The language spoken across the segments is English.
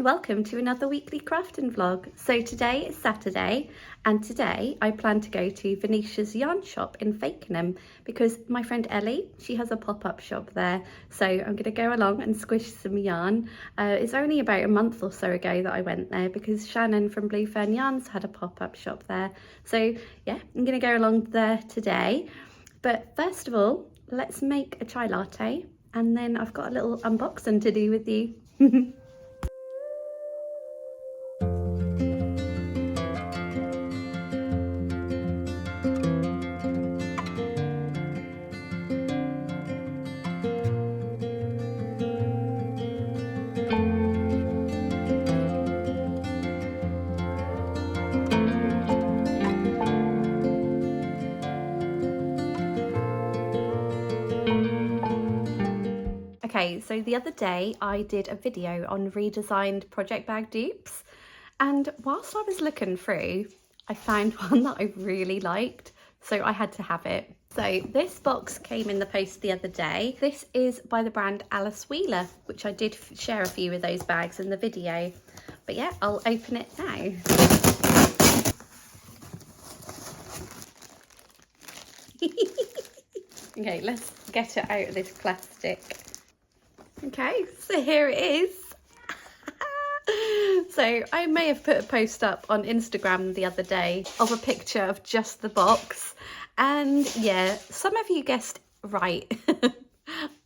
and welcome to another weekly crafting vlog. So today is Saturday and today I plan to go to Venetia's yarn shop in Fakenham because my friend Ellie, she has a pop-up shop there. So I'm going to go along and squish some yarn. It's only about a month or so ago that I went there because Shannon from Blue Fern Yarns had a pop-up shop there. So yeah, I'm going to go along there today. But first of all, let's make a chai latte and then I've got a little unboxing to do with you. Okay, so the other day I did a video on redesigned project bag dupes, and whilst I was looking through, I found one that I really liked, so I had to have it. So this box came in the post the other day. This is by the brand Alice Wheeler, which I did share a few of those bags in the video. But yeah, I'll open it now. Okay, let's get it out of this plastic. Okay, so here it is. So I may have put a post up on Instagram the other day of a picture of just the box, and yeah, some of you guessed right.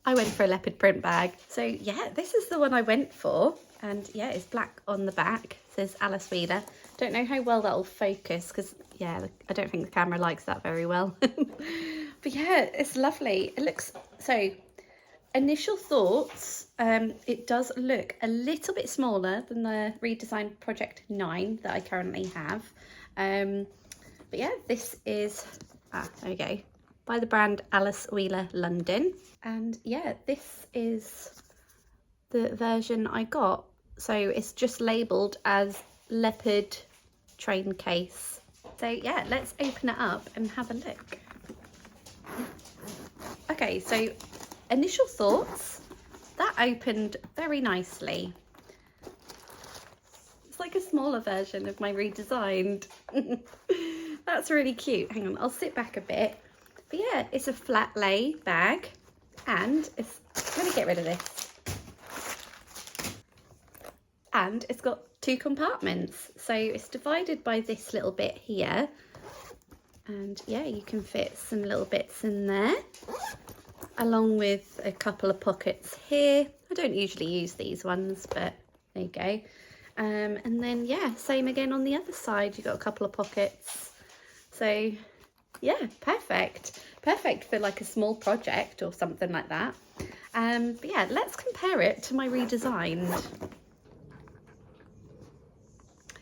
I went for a leopard print bag. So yeah, this is the one I went for, and yeah, it's black on the back. It says Alice Wheeler. Don't know how well that'll focus because yeah, I don't think the camera likes that very well. But yeah, it's lovely. It looks so. Initial thoughts, it does look a little bit smaller than the redesigned Project 9 that I currently have. But yeah, this is, there we go, by the brand Alice Wheeler London. And yeah, this is the version I got. So it's just labelled as leopard train case. So yeah, let's open it up and have a look. Okay, so initial thoughts, that opened very nicely. It's like a smaller version of my redesigned. That's really cute. Hang on, I'll sit back a bit. But yeah, it's a flat lay bag and it's, let me get rid of this. And it's got two compartments. So it's divided by this little bit here. And yeah, you can fit some little bits in there, along with a couple of pockets here. I don't usually use these ones, but there you go. And then yeah, same again on the other side. You've got a couple of pockets. So yeah, perfect. Perfect for like a small project or something like that. But yeah, let's compare it to my redesigned.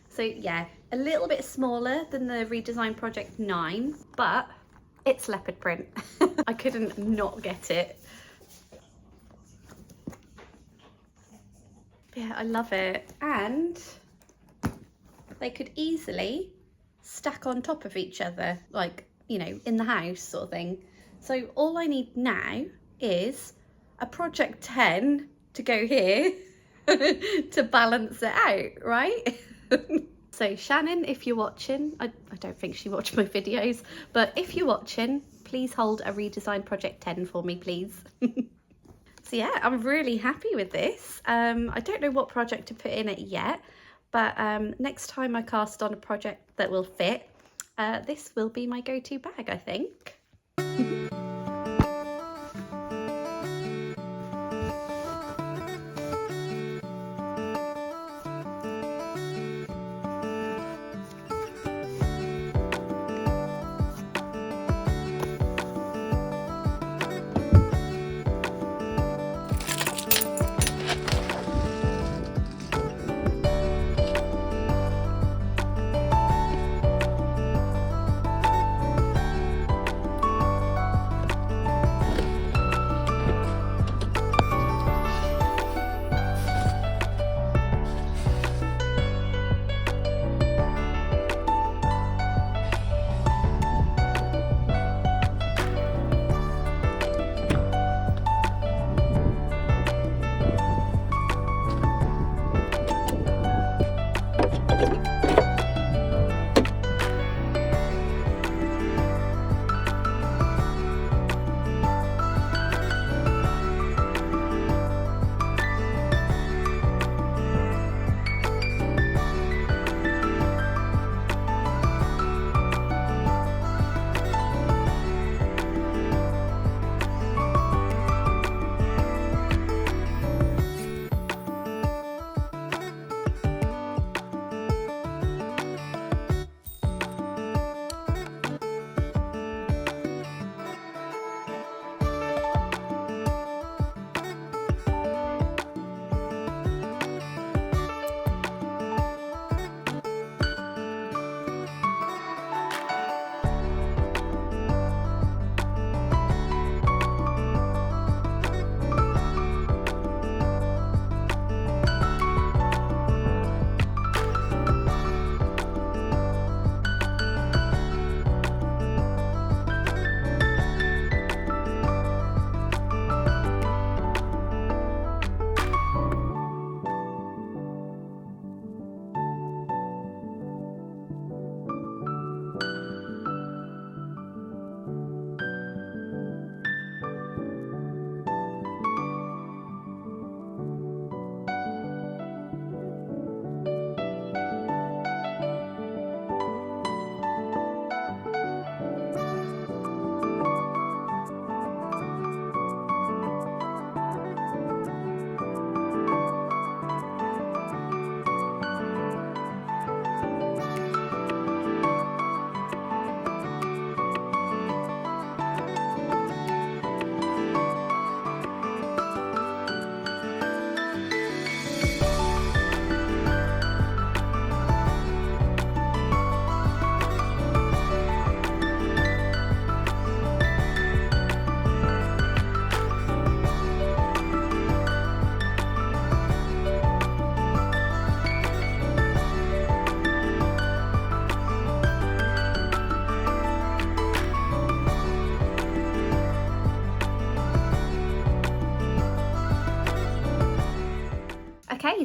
So yeah, a little bit smaller than the redesigned Project 9, but it's leopard print. I couldn't not get it. Yeah, I love it. And they could easily stack on top of each other, like, you know, in the house sort of thing. So all I need now is a Project 10 to go here to balance it out, right? So Shannon, if you're watching, I don't think she watched my videos, but if you're watching, please hold a redesigned Project 10 for me, please. So yeah, I'm really happy with this. I don't know what project to put in it yet, but next time I cast on a project that will fit, this will be my go-to bag, I think.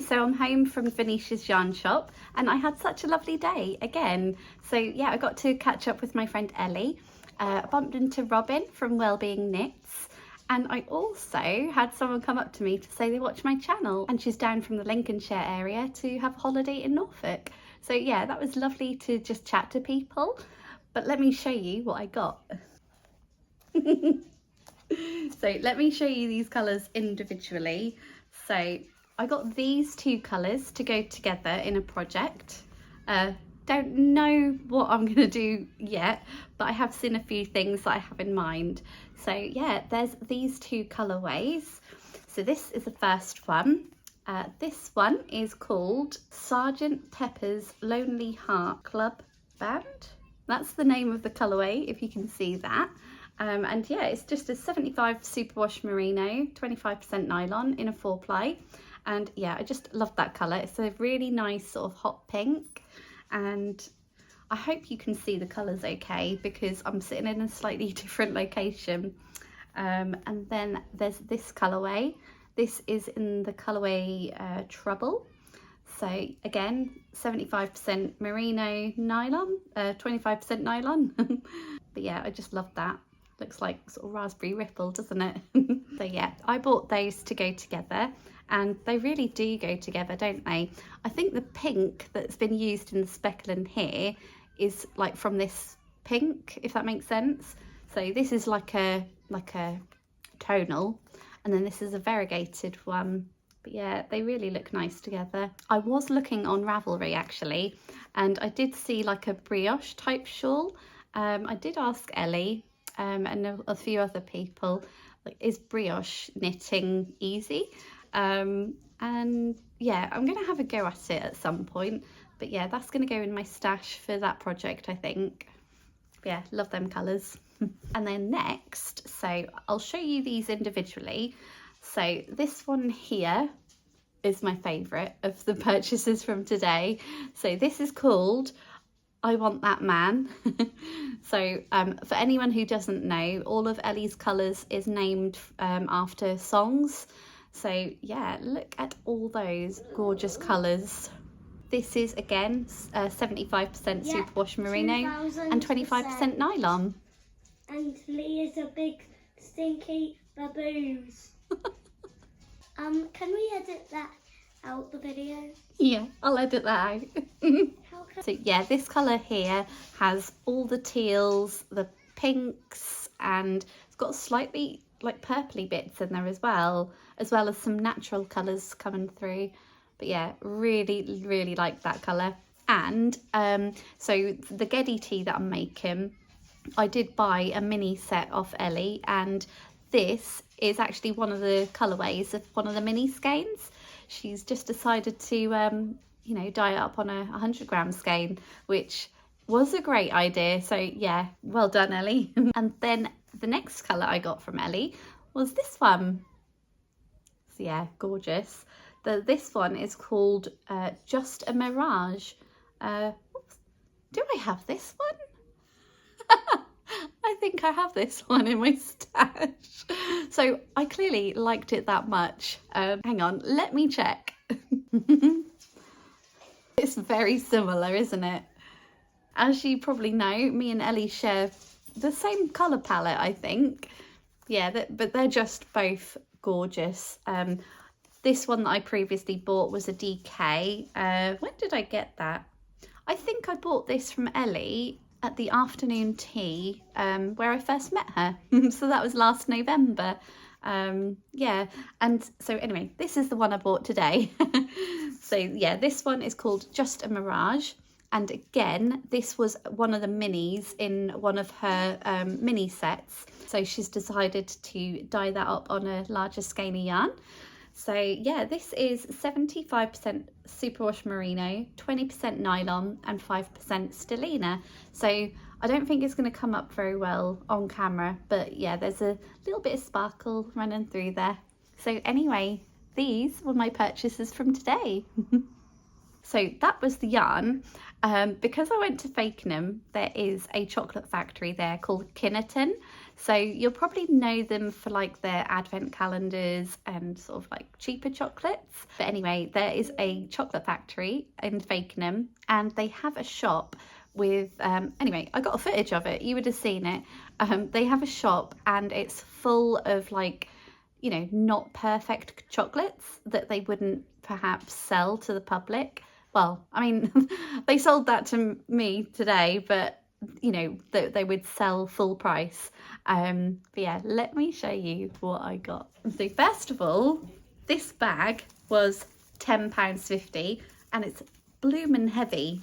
so I'm home from Venetia's yarn shop and I had such a lovely day again. So yeah, I got to catch up with my friend Ellie. I bumped into Robin from Wellbeing Knits, and I also had someone come up to me to say they watch my channel, and she's down from the Lincolnshire area to have a holiday in Norfolk. So yeah, that was lovely to just chat to people. But let me show you what I got. So let me show you these colours individually. So I got these two colours to go together in a project. Don't know what I'm going to do yet, but I have seen a few things that I have in mind. So yeah, there's these two colourways. So this is the first one. This one is called Sergeant Pepper's Lonely Heart Club Band. That's the name of the colourway, if you can see that. And yeah, it's just a 75 superwash merino, 25% nylon in a 4-ply. And yeah, I just love that colour. It's a really nice sort of hot pink. And I hope you can see the colours okay, because I'm sitting in a slightly different location. And then there's this colourway. This is in the colourway Trouble. So again, 75% merino nylon, 25% nylon. But yeah, I just love that. Looks like sort of raspberry ripple, doesn't it? So yeah, I bought those to go together, and they really do go together, don't they? I think the pink that's been used in the speckling here is like from this pink, if that makes sense. So this is like a tonal, and then this is a variegated one. But yeah, they really look nice together. I was looking on Ravelry actually, and I did see like a brioche type shawl. I did ask Ellie and a few other people, like, is brioche knitting easy? And yeah, I'm gonna have a go at it at some point. But yeah, that's gonna go in my stash for that project, I think. Yeah, love them colours. And then next, so I'll show you these individually. So this one here is my favourite of the purchases from today. So this is called I Want That Man. So for anyone who doesn't know, all of Ellie's colours is named after songs. So yeah, look at all those gorgeous colours. This is again 75% superwash merino and 25% nylon. And Lee is a big stinky baboons. Can we edit that out, the video? Yeah, I'll edit that out. So yeah, this colour here has all the teals, the pinks, and it's got slightly like purpley bits in there as well as some natural colours coming through. But yeah, really, really like that colour. And so the Geddy tee that I'm making, I did buy a mini set off Ellie, and this is actually one of the colourways of one of the mini skeins. She's just decided to, you know, dye it up on a 100-gram skein, which was a great idea. So yeah, well done, Ellie. And then the next colour I got from Ellie was this one. So yeah, gorgeous. This one is called Just a Mirage. Do I have this one? I think I have this one in my stash. So I clearly liked it that much. Hang on, let me check. It's very similar, isn't it? As you probably know, me and Ellie share the same colour palette, I think. Yeah, but they're just both gorgeous. This one that I previously bought was a DK. When did I get that? I think I bought this from Ellie at the afternoon tea where I first met her. So that was last November. Yeah, and so anyway, this is the one I bought today. So yeah, this one is called Just a Mirage. And again, this was one of the minis in one of her mini sets. So she's decided to dye that up on a larger skein of yarn. So yeah, this is 75% superwash merino, 20% nylon and 5% stellina. So I don't think it's going to come up very well on camera, but yeah, there's a little bit of sparkle running through there. So anyway, these were my purchases from today. So that was the yarn. Because I went to Fakenham, there is a chocolate factory there called Kennet. So you'll probably know them for like their advent calendars and sort of like cheaper chocolates. But anyway, there is a chocolate factory in Fakenham and they have a shop with, anyway, I got a footage of it. You would have seen it. They have a shop and it's full of like, you know, not perfect chocolates that they wouldn't perhaps sell to the public. Well, I mean, they sold that to me today, but you know, they would sell full price. But yeah, let me show you what I got. So first of all, this bag was £10.50 and it's bloomin' heavy.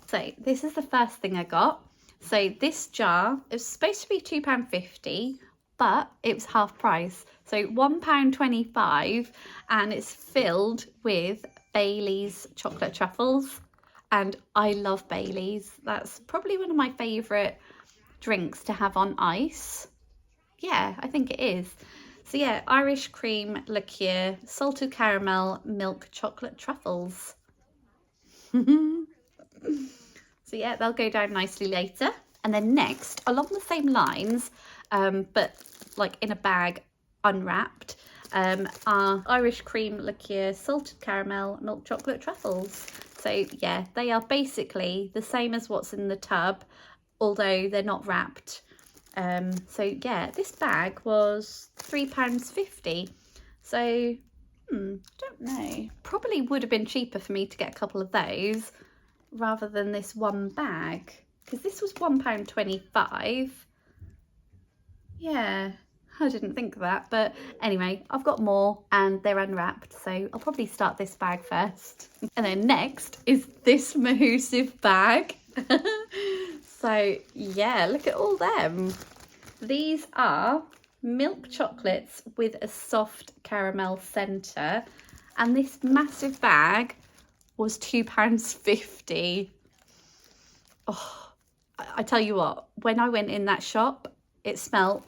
So this is the first thing I got. So this jar, it was supposed to be £2.50, but it was half price. So £1.25 and it's filled with Bailey's chocolate truffles. And I love Bailey's. That's probably one of my favourite drinks to have on ice. Yeah, I think it is. So yeah, Irish cream liqueur, salted caramel, milk chocolate truffles. So yeah, they'll go down nicely later. And then next, along the same lines, but like in a bag unwrapped, are Irish cream liqueur, salted caramel, milk chocolate truffles. So yeah, they are basically the same as what's in the tub, although they're not wrapped. So yeah, this bag was £3.50. So I don't know, probably would have been cheaper for me to get a couple of those rather than this one bag, because this was £1.25. Yeah, I didn't think of that, but anyway, I've got more and they're unwrapped, so I'll probably start this bag first. And then next is this massive bag. So yeah, look at all them. These are milk chocolates with a soft caramel centre, and this massive bag was £2.50. Oh, I tell you what, when I went in that shop, it smelled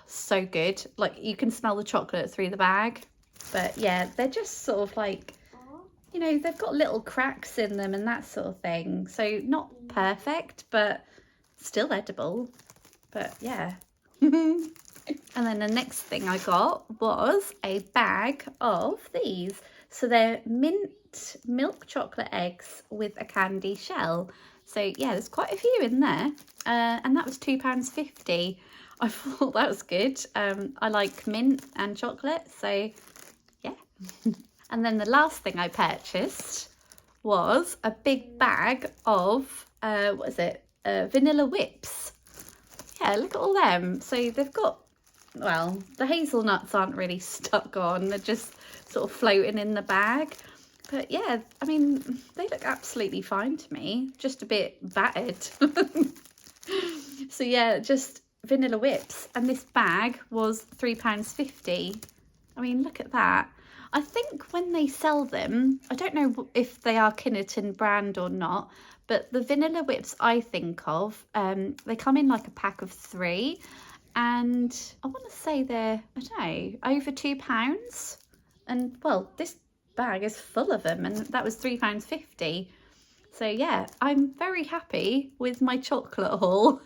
so good. Like you can smell the chocolate through the bag. But yeah, they're just sort of like, you know, they've got little cracks in them and that sort of thing. So not perfect, but still edible. But yeah. And then the next thing I got was a bag of these. So they're mint milk chocolate eggs with a candy shell. So yeah, there's quite a few in there. And that was £2.50. I thought that was good. I like mint and chocolate, so yeah. And then the last thing I purchased was a big bag of, what is it? Vanilla whips. Yeah, look at all them. So they've got, well, the hazelnuts aren't really stuck on. They're just sort of floating in the bag. But yeah, I mean, they look absolutely fine to me. Just a bit battered. So yeah, just vanilla whips. And this bag was £3.50. I mean, look at that. I think when they sell them, I don't know if they are Kennet brand or not, but the vanilla whips I think of, they come in like a pack of 3. And I want to say they're, I don't know, over £2. And well, this bag is full of them and that was £3.50. So yeah, I'm very happy with my chocolate haul.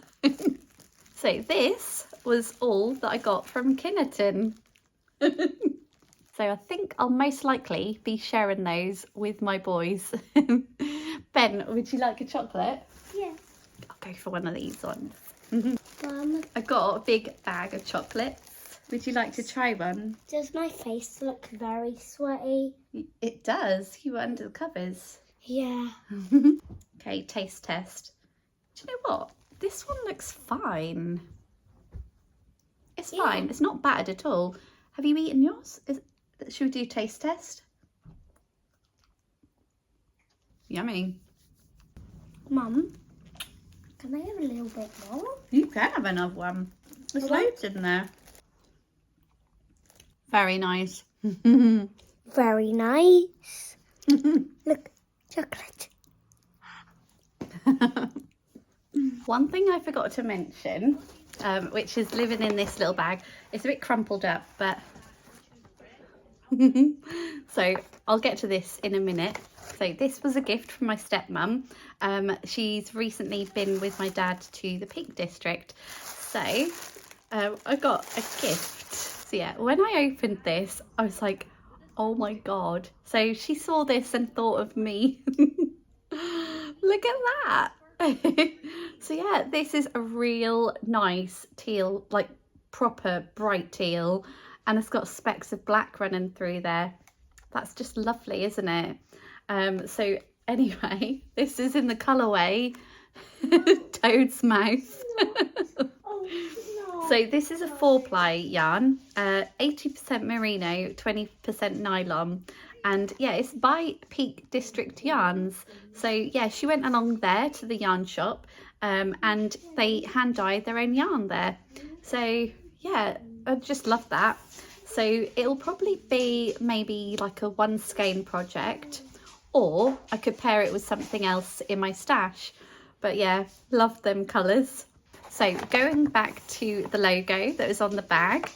So this was all that I got from Kennet. So I think I'll most likely be sharing those with my boys. Ben, would you like a chocolate? Yes. I'll go for one of these ones. I got a big bag of chocolates. Would you like to try one? Does my face look very sweaty? It does. You were under the covers. Yeah. Okay, taste test. Do you know what? This one looks fine. It's fine. It's not battered at all. Have you eaten yours? Should we do taste test? Yummy. Mum, can I have a little bit more? You can have another one. There's loads in there. Very nice. Very nice. Look, chocolate. One thing I forgot to mention, which is living in this little bag, it's a bit crumpled up, but So I'll get to this in a minute. So this was a gift from my stepmum. She's recently been with my dad to the Peak District. So I got a gift. So yeah, when I opened this, I was like, oh my God. So she saw this and thought of me. Look at that. So yeah, this is a real nice teal, like proper bright teal, and it's got specks of black running through there. That's just lovely, isn't it? So anyway, this is in the colourway Toad's Mouth. Oh, no. So this is a 4-ply yarn, 80% merino, 20% nylon. And yeah, it's by Peak District Yarns. So yeah, she went along there to the yarn shop, and they hand dyed their own yarn there. So yeah, I just love that. So it'll probably be maybe like a 1 skein project, or I could pair it with something else in my stash. But yeah, love them colours. So going back to the logo that was on the bag.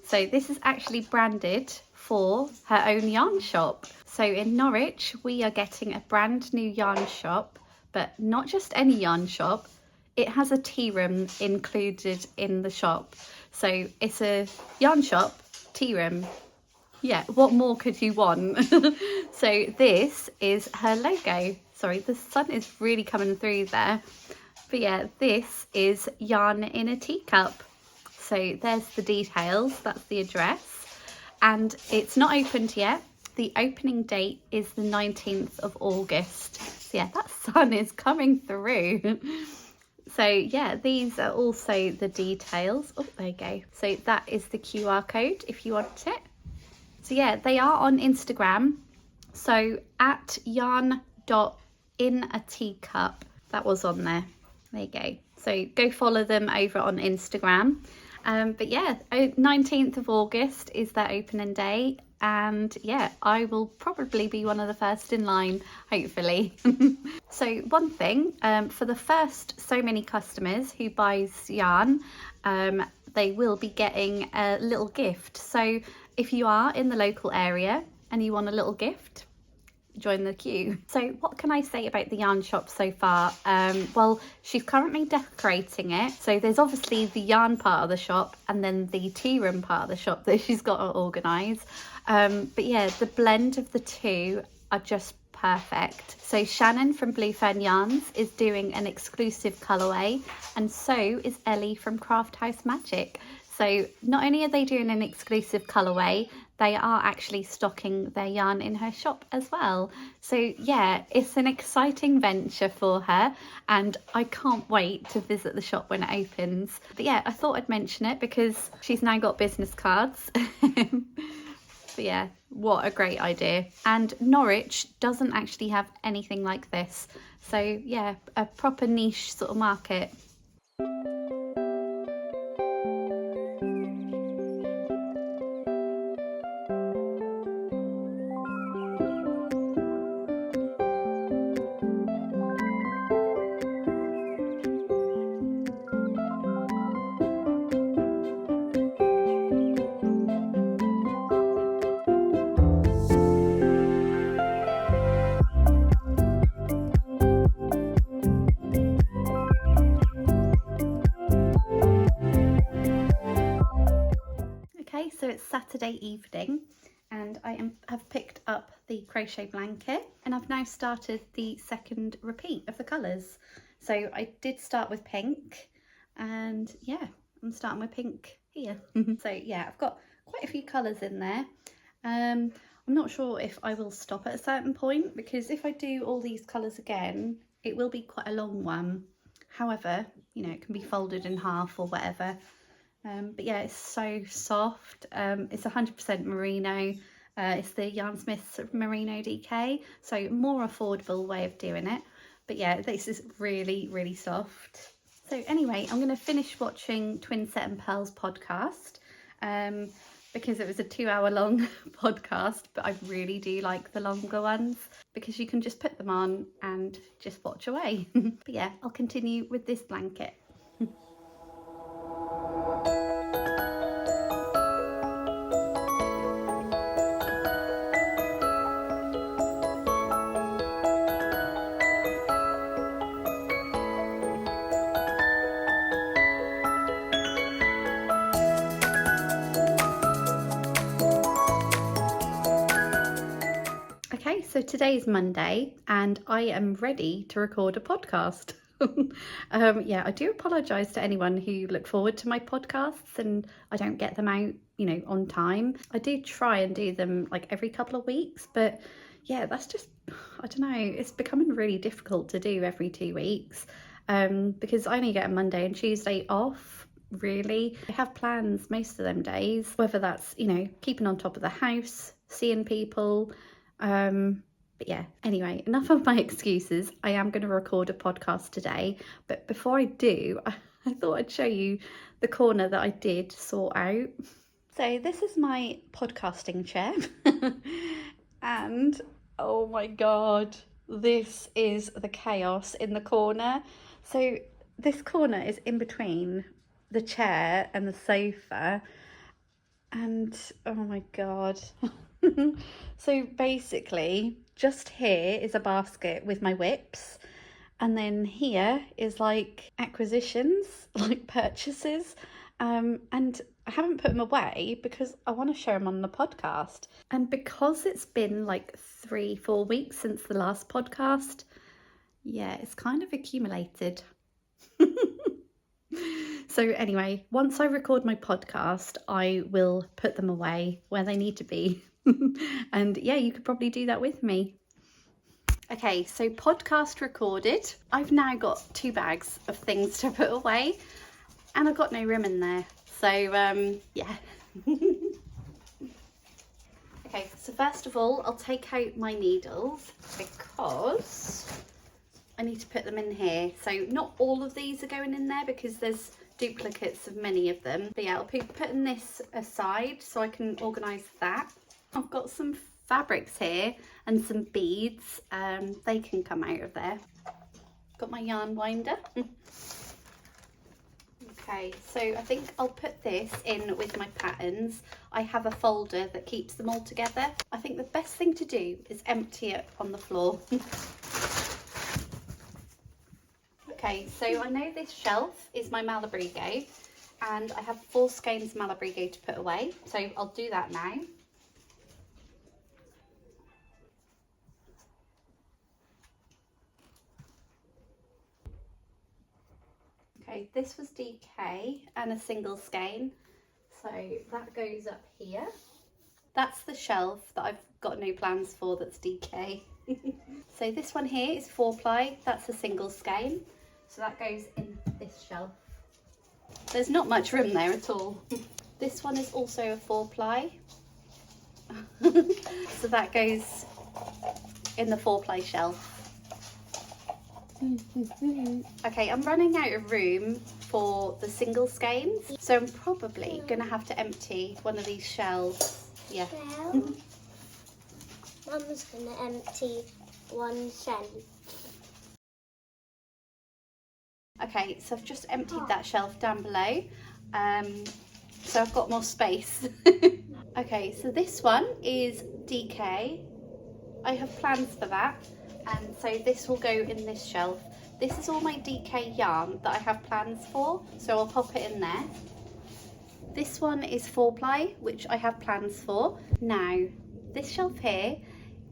So this is actually branded for her own yarn shop. So in Norwich, we are getting a brand new yarn shop, but not just any yarn shop. It has a tea room included in the shop. So it's a yarn shop, tea room. Yeah, what more could you want? So this is her logo. Sorry, the sun is really coming through there. But yeah, this is yarn in a teacup. So there's the details, that's the address. And it's not opened yet. The opening date is the 19th of August. So yeah, that sun is coming through. So yeah, these are also the details. Oh, there you go. So that is the QR code if you want it. So yeah, they are on Instagram. So at yarn.inateacup, that was on there. There you go. So go follow them over on Instagram. But yeah, 19th of August is their opening day. And yeah, I will probably be one of the first in line, hopefully. So one thing, for the first so many customers who buys yarn, they will be getting a little gift. So if you are in the local area and you want a little gift, join the queue. So what can I say about the yarn shop so far? Well, she's currently decorating it. So there's obviously the yarn part of the shop and then the tea room part of the shop that she's got to organise. But yeah, the blend of the two are just perfect. So Shannon from Blue Fern Yarns is doing an exclusive colourway, and so is Ellie from Craft House Magic. So not only are they doing an exclusive colourway, they are actually stocking their yarn in her shop as well. So yeah, it's an exciting venture for her, and I can't wait to visit the shop when it opens. But yeah, I thought I'd mention it because she's now got business cards. But yeah, what a great idea. And Norwich doesn't actually have anything like this. So yeah, a proper niche sort of market. So it's Saturday evening and have picked up the crochet blanket, and I've now started the second repeat of the colours. So I did start with pink, and yeah, I'm starting with pink here. So yeah, I've got quite a few colours in there. I'm not sure if I will stop at a certain point, because if I do all these colours again, it will be quite a long one. However, you know, it can be folded in half or whatever. But yeah, it's so soft. It's 100% merino. It's the Yarnsmith's Merino DK, so more affordable way of doing it. But yeah, this is really, really soft. So anyway, I'm going to finish watching Twin Set and Pearls podcast, because it was a 2-hour long podcast, but I really do like the longer ones because you can just put them on and just watch away. But yeah, I'll continue with this blanket. today's Monday and I am ready to record a podcast. Yeah, I do apologise to anyone who look forward to my podcasts and I don't get them out, on time. I do try and do them like every couple of weeks, but yeah, that's just, I don't know, it's becoming really difficult to do every 2 weeks because I only get a Monday and Tuesday off. Really, I have plans most of them days, whether that's keeping on top of the house, seeing people, but yeah, anyway, enough of my excuses. I am going to record a podcast today, but before I do, I thought I'd show you the corner that I did sort out. So this is my podcasting chair and oh my god, this is the chaos in the corner. So this corner is in between the chair and the sofa, and oh my god. So basically just here is a basket with my whips, and then here is like acquisitions, like purchases, and I haven't put them away because I want to show them on the podcast. And because it's been like 3-4 weeks since the last podcast, yeah, it's kind of accumulated. So anyway, once I record my podcast, I will put them away where they need to be. And yeah, you could probably do that with me. Okay, so podcast recorded. I've now got 2 bags of things to put away and I've got no room in there. So yeah. Okay, so first of all, I'll take out my needles because I need to put them in here. So not all of these are going in there because there's duplicates of many of them. But yeah, I'll be putting this aside so I can organise that. I've got some fabrics here and some beads. They can come out of there. Got my yarn winder. Okay, so I think I'll put this in with my patterns. I have a folder that keeps them all together. I think the best thing to do is empty it on the floor. Okay, so I know this shelf is my Malabrigo and I have 4 skeins Malabrigo to put away, so I'll do that now. Okay, this was DK and a single skein, so that goes up here. That's the shelf that I've got no plans for, that's DK. So this one here is 4-ply, that's a single skein. So that goes in this shelf. There's not much room there at all. This one is also a 4-ply. So that goes in the 4-ply shelf. Okay, I'm running out of room for the single skeins. So I'm probably going to have to empty one of these shelves. Yeah. Well, Mum's going to empty one shelf. Okay, so I've just emptied that shelf down below, so I've got more space. Okay, so this one is DK. I have plans for that, and so this will go in this shelf. This is all my DK yarn that I have plans for, so I'll pop it in there. This one is 4-ply, which I have plans for. Now, this shelf here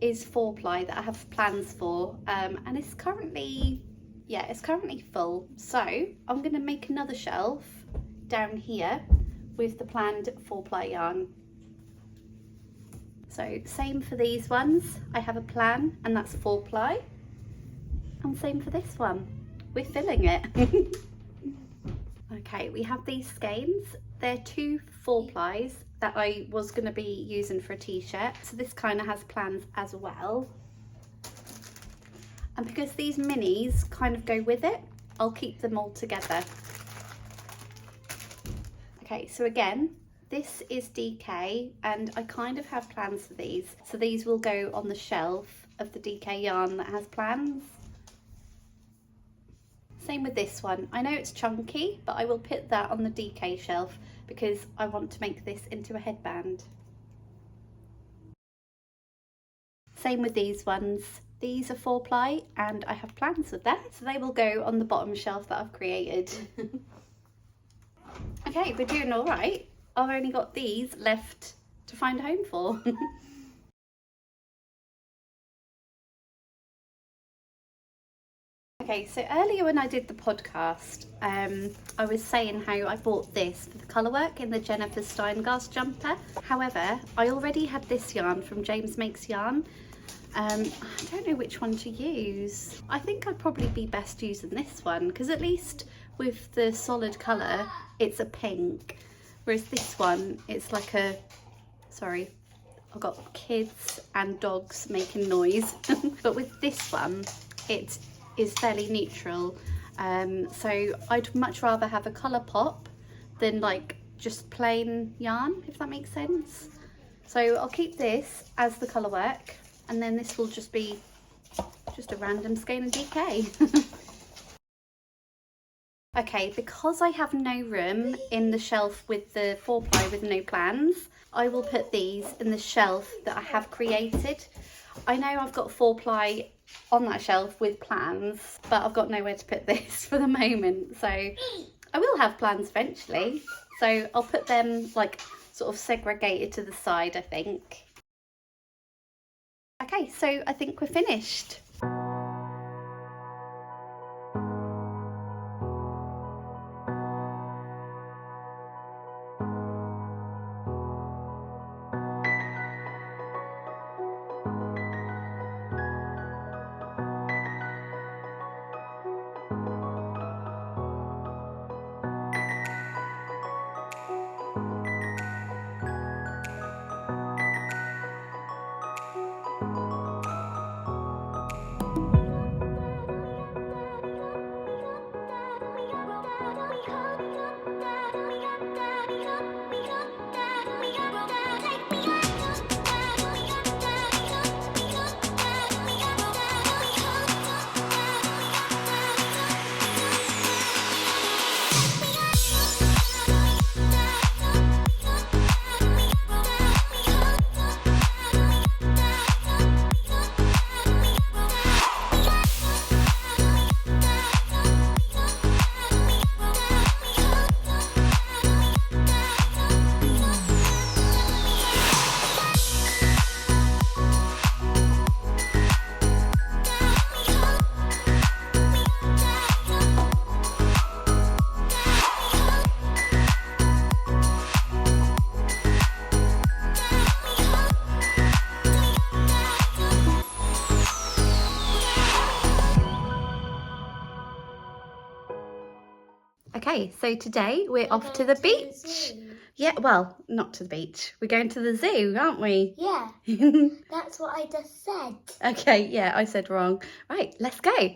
is 4-ply that I have plans for, and it's currently full. So I'm going to make another shelf down here with the planned 4-ply yarn. So same for these ones. I have a plan and that's 4-ply. And same for this one. We're filling it. Okay, we have these skeins. They're 2 4-plies that I was going to be using for a t-shirt. So this kind of has plans as well. And because these minis kind of go with it, I'll keep them all together. Okay, so again, this is DK and I kind of have plans for these. So these will go on the shelf of the DK yarn that has plans. Same with this one. I know it's chunky, but I will put that on the DK shelf because I want to make this into a headband. Same with these ones. These are 4-ply and I have plans with them, so they will go on the bottom shelf that I've created. Okay, we're doing all right. I've only got these left to find a home for. Okay, so earlier when I did the podcast, I was saying how I bought this for the colour work in the Jennifer Steingast jumper. However, I already had this yarn from James Makes Yarn. I don't know which one to use. I think I'd probably be best using this one because at least with the solid colour, it's a pink. Whereas this one, it's like a, sorry, I've got kids and dogs making noise. But with this one, it is fairly neutral. So I'd much rather have a colour pop than like just plain yarn, if that makes sense. So I'll keep this as the colour work, and then this will just be just a random skein and DK. Okay, because I have no room in the shelf with the 4-ply with no plans, I will put these in the shelf that I have created. I know I've got 4-ply on that shelf with plans, but I've got nowhere to put this for the moment. So I will have plans eventually. So I'll put them like sort of segregated to the side, I think. Okay, so I think we're finished. Okay, so today we're off to the beach. Yeah, well, not to the beach. We're going to the zoo, aren't we? Yeah, that's what I just said. Okay, yeah, I said wrong. Right, let's go.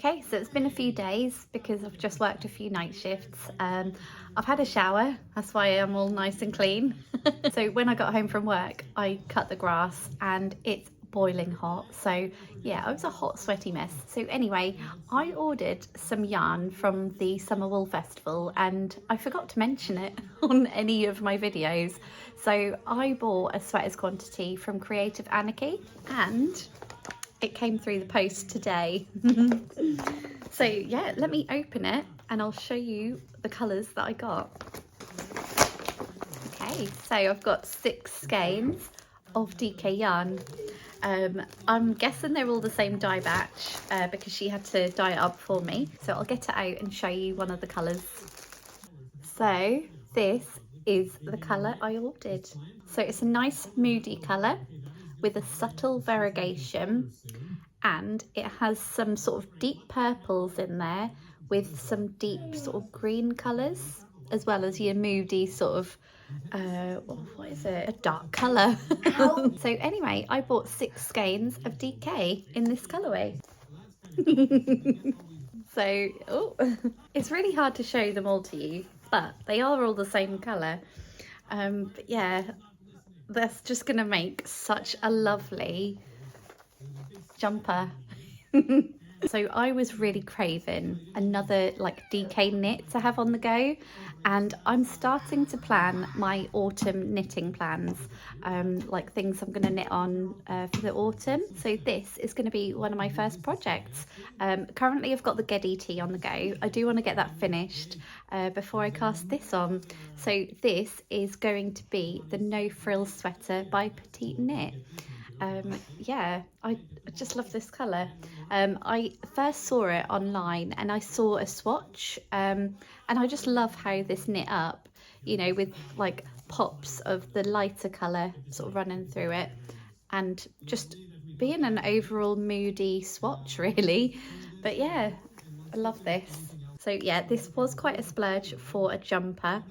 Okay, so it's been a few days because I've just worked a few night shifts. I've had a shower, that's why I'm all nice and clean. So when I got home from work, I cut the grass and it's boiling hot. So yeah, it was a hot, sweaty mess. So anyway, I ordered some yarn from the Summer Wool Festival and I forgot to mention it on any of my videos. So I bought a sweaters quantity from Creative Anarchy and it came through the post today. So yeah, let me open it and I'll show you the colours that I got. Okay, so I've got 6 skeins of DK yarn. I'm guessing they're all the same dye batch because she had to dye it up for me. So I'll get it out and show you one of the colours. So this is the colour I ordered. So it's a nice moody colour with a subtle variegation, and it has some sort of deep purples in there with some deep sort of green colours, as well as your moody sort of what is it, a dark colour. So anyway, I bought 6 skeins of DK in this colourway. So it's really hard to show them all to you, but they are all the same colour. But yeah, that's just gonna make such a lovely jumper. So I was really craving another like DK knit to have on the go, and I'm starting to plan my autumn knitting plans, like things I'm going to knit on for the autumn. So this is going to be one of my first projects. Currently I've got the Geddy tee on the go. I do want to get that finished before I cast this on. So this is going to be the No Frills sweater by Petite Knit. Yeah, I just love this colour. I first saw it online and I saw a swatch, and I just love how this knit up, you know, with like pops of the lighter colour sort of running through it and just being an overall moody swatch really. But yeah, I love this. So yeah, this was quite a splurge for a jumper.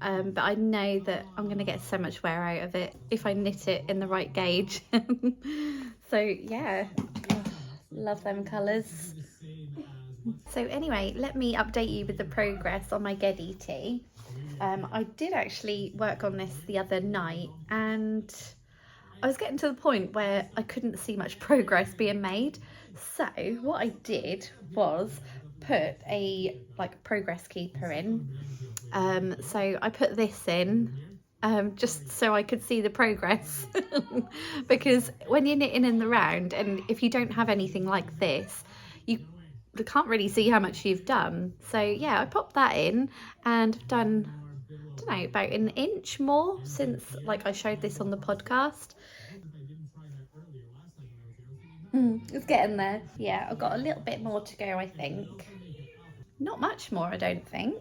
But I know that I'm going to get so much wear out of it if I knit it in the right gauge. So yeah, love them colours. So anyway, let me update you with the progress on my Geddy tee. I did actually work on this the other night and I was getting to the point where I couldn't see much progress being made. So what I did was put a like progress keeper in. So I put this in just so I could see the progress because when you're knitting in the round and if you don't have anything like this, you can't really see how much you've done. So yeah, I popped that in and I've done, I don't know, about an inch more since like I showed this on the podcast. It's getting there. Yeah, I've got a little bit more to go, I think. Not much more, I don't think.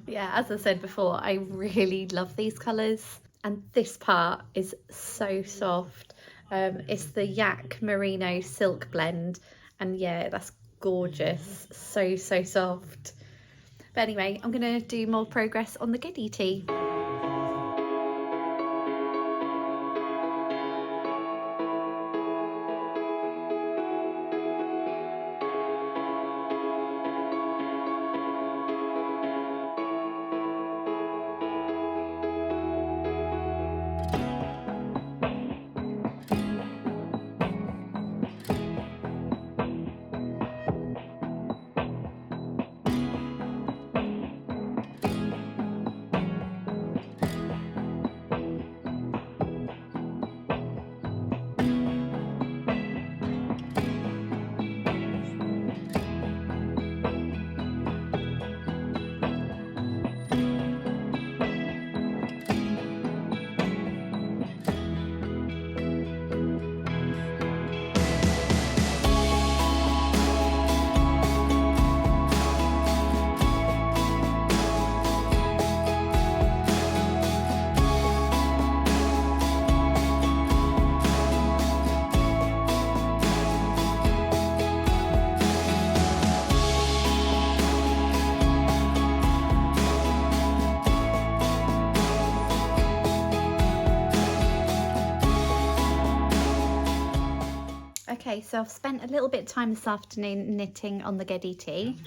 Yeah, as I said before, I really love these colours and this part is so soft. It's the Yak Merino Silk blend and yeah, that's gorgeous. So soft. But anyway, I'm going to do more progress on the Geddy tee. Okay, so I've spent a little bit of time this afternoon knitting on the Geddy tee,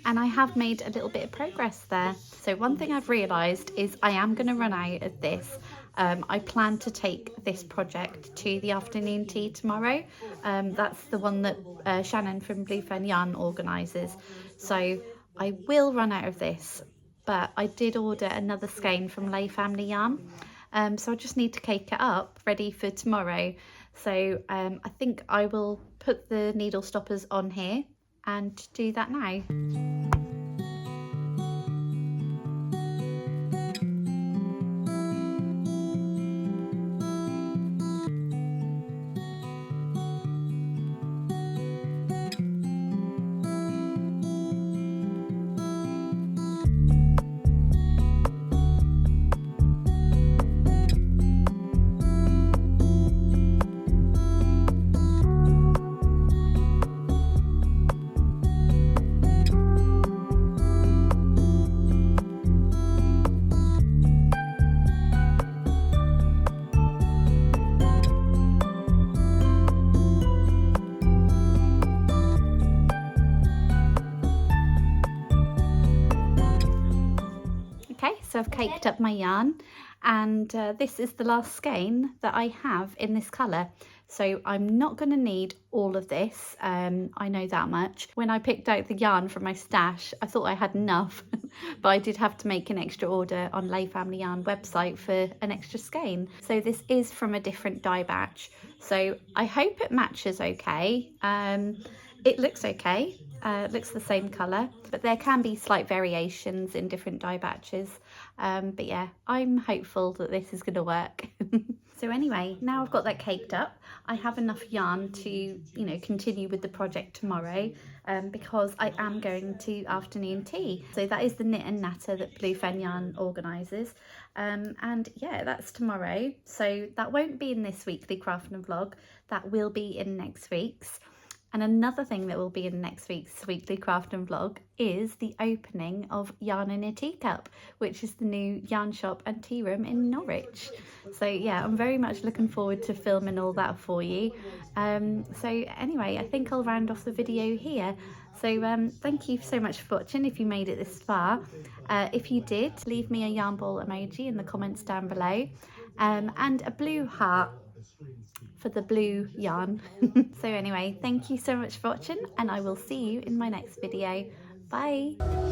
and I have made a little bit of progress there. So one thing I've realised is I am going to run out of this. I plan to take this project to the afternoon tea tomorrow. That's the one that Shannon from Blue Fern Yarn organises. So I will run out of this, but I did order another skein from Lay Family Yarn. So I just need to cake it up ready for tomorrow. So I think I will put the needle stoppers on here and do that now. Okay, so I've caked up my yarn, and this is the last skein that I have in this colour. So I'm not going to need all of this, I know that much. When I picked out the yarn from my stash, I thought I had enough, but I did have to make an extra order on Lay Family Yarn website for an extra skein. So this is from a different dye batch, so I hope it matches okay. It looks okay. It looks the same colour, but there can be slight variations in different dye batches. But yeah, I'm hopeful that this is going to work. So anyway, now I've got that caked up, I have enough yarn to, you know, continue with the project tomorrow, because I am going to afternoon tea. So that is the knit and natter that Blue Fern Yarn organises. And yeah, that's tomorrow. So that won't be in this weekly craft and vlog. That will be in next week's. And another thing that will be in next week's weekly craft and vlog is the opening of Yarn in a Teacup, which is the new yarn shop and tea room in Norwich. So yeah, I'm very much looking forward to filming all that for you. So anyway, I think I'll round off the video here. So thank you so much for watching if you made it this far. If you did, leave me a yarn ball emoji in the comments down below, and a blue heart for the blue yarn. So anyway, thank you so much for watching, and I will see you in my next video. Bye.